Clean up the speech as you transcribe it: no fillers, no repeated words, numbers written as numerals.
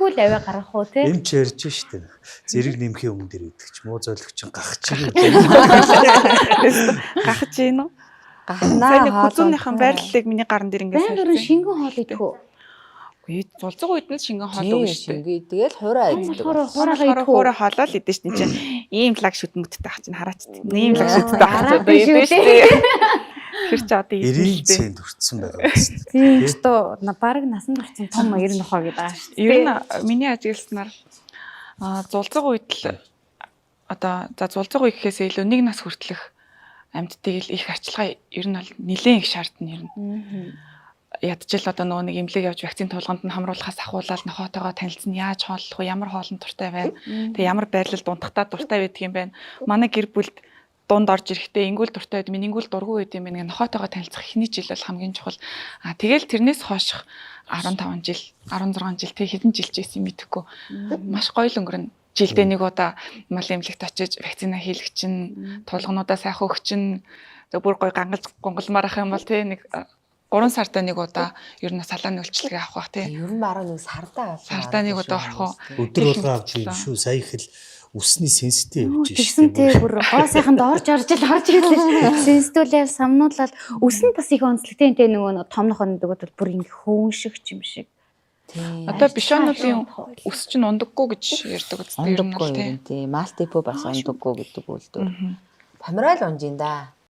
Тэггүй л аваа гарах уу те. Эмч ярьж штэ. Зэрэг нэмхийн өмнө дэр идэх ч муу зойлог чинь гахаж чинь. Гахаж ийн үү? Гахнаа. Хүзүүнийхэн байрлалыг миний гарн дээр ингээд Байнгын шингэн хоол идэх үү? Үгүй зулцэг үед нь шингэн хоол өгнө шүү дээ. Тэгэл хураа иддэг. Хураа хоолоо л идэж чинь ийм лаг шүтмөдтэй ах чинь хараач. Ийм лаг шүттэй ах чинь идэж шүү дээ. Тэр ч одоо идэж дээ. 90 цент хүрсэн байгаа юм. Тийм ч то баг насанд орсон том 90 нохоо гэдэг байгаа шүү дээ. Ер нь миний ажигласнаар зулцэг үед л одоо за зулцэг үе гэхээс илүү нэг нас хүртэлх амьдтыг л их арчилгаа ер нь бол нэлээд их шаардна ер нь. Ядчил одоо нөгөө нэг эмнэлэг явж вакцины тулгамд нь хамруулахаас ахуулаад нохоотойгоо танилцсан яаж хооллох вэ, ямар хоолнд дуртай байна, тэгээ ямар байрлал дундахтаа дуртай байдаг юм байна. Манай гэр бүлд дунд орж ирэхдээ ингүүл дуртай байд, минийгүүл дургүй байд юм байна. Нохоотойгоо танилцах эхний жил бол хамгийн чухал. Тэгэл тэрнээс хойш 15 жил, 16 жил тэг хэдэн жил ч ийсэн мэдэхгүй. Маш гоё л өнгөрнө. Жилдээ нэг удаа мал эмнэлэгт очиж вакцина хийлгэх чинь, тулгнуудаа сайхан өгч чинь, бүр гоё гонголмаар ах юм бол тэг нэг 3 сартаа нэг удаа ер нь салааны үйлчлэгээ авах бах тий. Ер нь бараг нэг сардаа нэг удаа орох уу. Өдөр болгоо авч юм шүү. Сая их л үсний сенситив явж шүү. Тэгсэнтэй бүр гоо сайханд орж орж ирлээ. Сенситүүлэл самнуулаад үс нь бас их онцлогтой энэ нөгөө томнох өндөг бол бүр ингэ хөөн шиг юм шиг. Одоо бишонуудын үс чинь ундаггүй гэж ярьдаг үстэй ер нь тий. Малтипо бас ундаггүй гэдэг үлдээ. Померол унжин да.